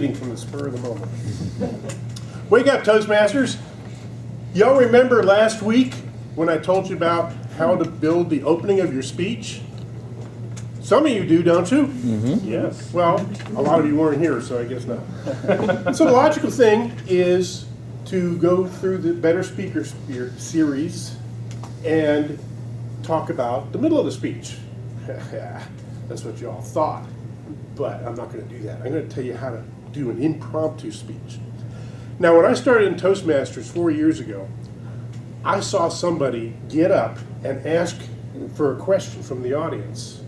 speaking from the spur of the moment. Wake up, Toastmasters. Y'all remember last week when I told you about how to build the opening of your speech? Some of you do, don't you? Mm-hmm. Yes. Well, a lot of you weren't here, so I guess not. So the logical thing is to go through the Better Speaker series and talk about the middle of the speech. That's what you all thought, but I'm not going to do that. I'm going to tell you how to do an impromptu speech. Now, when I started in Toastmasters 4 years ago, I saw somebody get up and ask for a question from the audience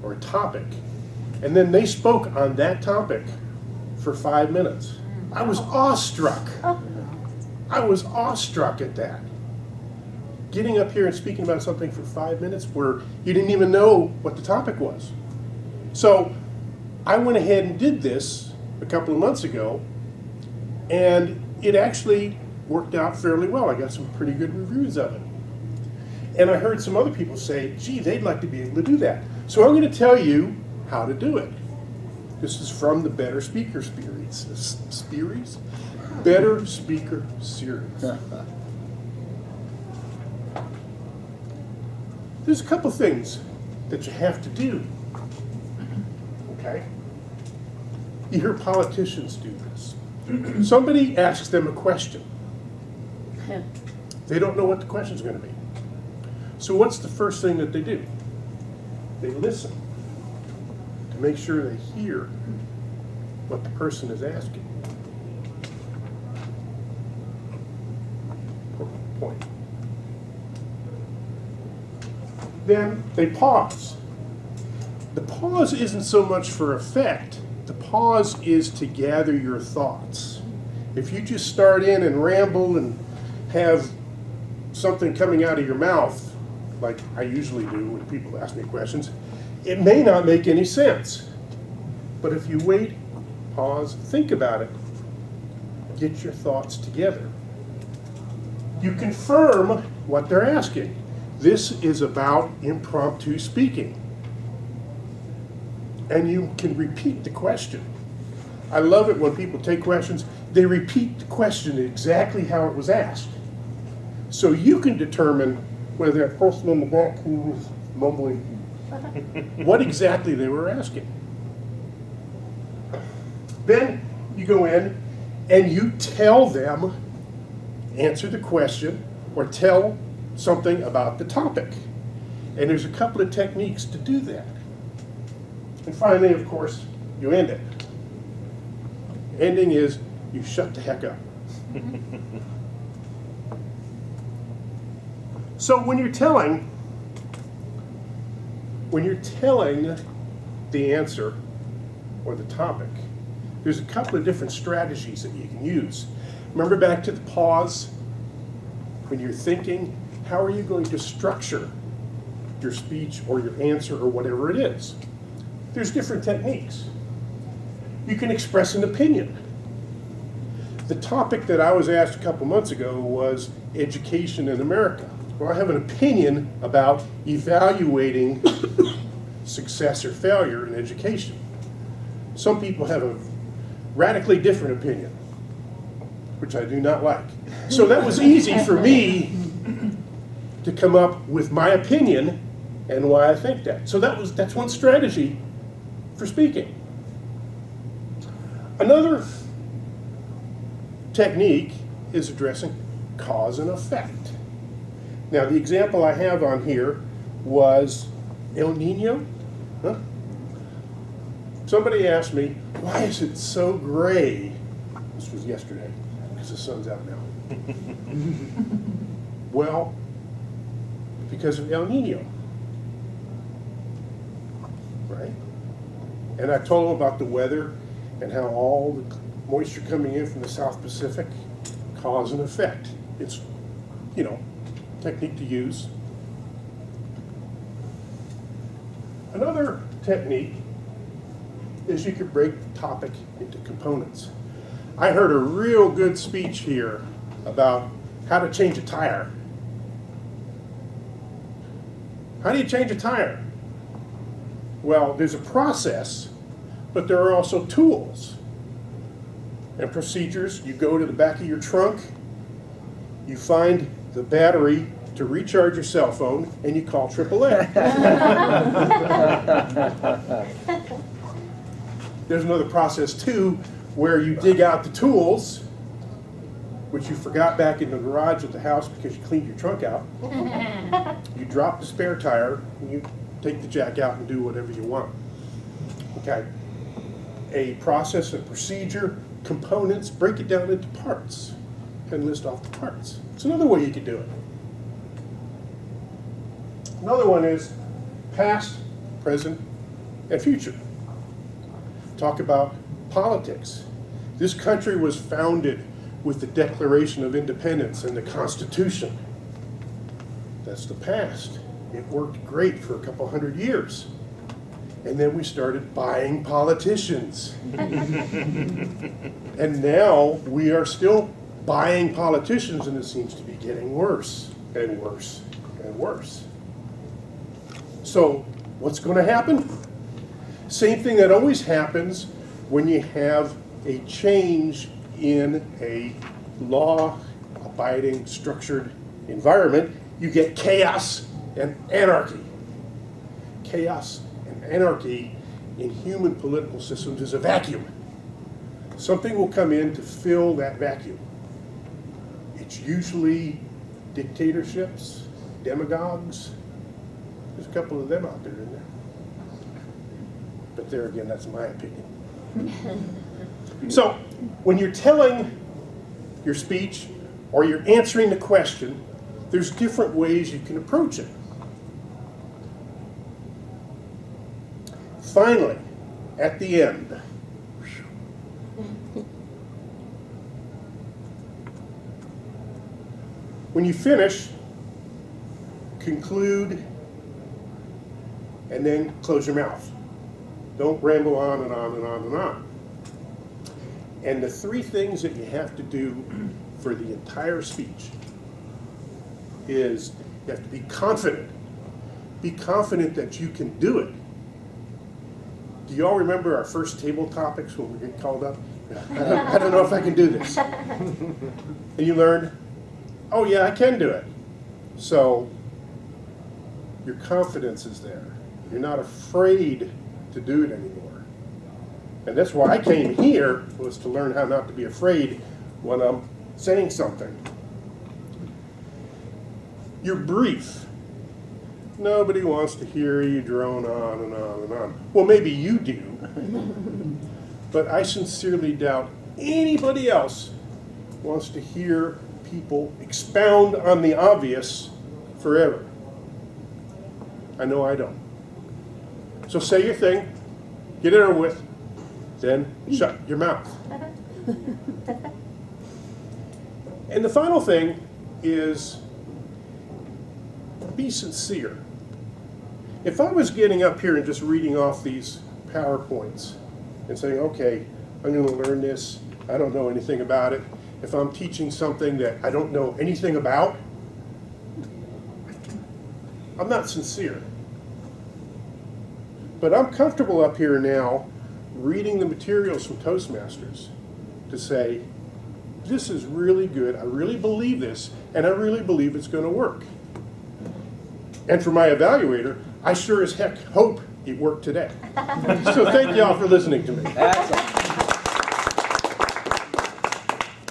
or a topic, and then they spoke on that topic for 5 minutes. I was awestruck. I was awestruck at that. Getting up here and speaking about something for 5 minutes where you didn't even know what the topic was. So I went ahead and did this a couple of months ago, and it actually worked out fairly well. I got some pretty good reviews of it. And I heard some other people say, gee, they'd like to be able to do that. So I'm going to tell you how to do it. This is from the Better Speaker series. Better Speaker series. There's a couple things that you have to do. Okay? You hear politicians do this. Somebody asks them a question. They don't know what the question's going to be. So what's the first thing that they do? They listen to make sure they hear what the person is asking. Point. Then they pause. The pause isn't so much for effect. The pause is to gather your thoughts. If you just start in and ramble and have something coming out of your mouth, like I usually do when people ask me questions, it may not make any sense. But if you wait, pause, think about it, get your thoughts together. You confirm what they're asking. This is about impromptu speaking. And you can repeat the question. I love it when people take questions, they repeat the question exactly how it was asked. So you can determine whether that person in the back who was mumbling, what exactly they were asking. Then you go in and you tell them, answer the question, or tell something about the topic. And there's a couple of techniques to do that. And finally, of course, you end it. Ending is you shut the heck up. So when you're telling the answer or the topic, there's a couple of different strategies that you can use. Remember back to the pause? When you're thinking, how are you going to structure your speech or your answer or whatever it is? There's different techniques. You can express an opinion. The topic that I was asked a couple months ago was education in America. Well, I have an opinion about evaluating success or failure in education. Some people have a radically different opinion, which I do not like. So that was easy for me to come up with my opinion and why I think that. So that's one strategy for speaking. Another technique is addressing cause and effect. Now, the example I have on here was El Nino. Huh? Somebody asked me, why is it so gray? This was yesterday, because the sun's out now. Well, because of El Nino, right? And I told them about the weather and how all the moisture coming in from the South Pacific cause and effect. It's, technique to use. Another technique is you could break the topic into components. I heard a real good speech here about how to change a tire. How do you change a tire? Well, there's a process, but there are also tools. and procedures. You go to the back of your trunk, you find the battery to recharge your cell phone, and you call AAA. There's another process too, where you dig out the tools, which you forgot back in the garage at the house because you cleaned your trunk out. You drop the spare tire, and you take the jack out and do whatever you want. Okay. A process, a procedure, components, break it down into parts and list off the parts. It's another way you could do it. Another one is past, present, and future. Talk about politics. This country was founded with the Declaration of Independence and the Constitution. That's the past. It worked great for a couple hundred years. And then we started buying politicians. And now we are still buying politicians, and it seems to be getting worse and worse and worse. So what's going to happen? Same thing that always happens when you have a change in a law-abiding, structured environment. You get chaos and anarchy. Chaos and anarchy in human political systems is a vacuum. Something will come in to fill that vacuum. It's usually dictatorships, demagogues. There's a couple of them out there, isn't there? But there again, that's my opinion. So, when you're telling your speech or you're answering the question, there's different ways you can approach it. Finally, at the end, when you finish, conclude, and then close your mouth. Don't ramble on and on and on and on. And the three things that you have to do for the entire speech is you have to be confident. Be confident that you can do it. Do you all remember our first table topics when we get called up? I don't know if I can do this. And you learned, oh yeah, I can do it. So your confidence is there. You're not afraid to do it anymore. And that's why I came here, was to learn how not to be afraid when I'm saying something. You're brief. Nobody wants to hear you drone on and on and on. Well, maybe you do. But I sincerely doubt anybody else wants to hear people expound on the obvious forever. I know I don't. So say your thing, get it over with, then shut your mouth. And the final thing is be sincere. If I was getting up here and just reading off these PowerPoints and saying, okay, I'm going to learn this, I don't know anything about it. If I'm teaching something that I don't know anything about, I'm not sincere. But I'm comfortable up here now reading the materials from Toastmasters to say, this is really good, I really believe this, and I really believe it's going to work. And for my evaluator, I sure as heck hope it worked today. So thank you all for listening to me. That's awesome.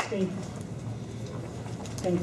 Thank you. Thank you.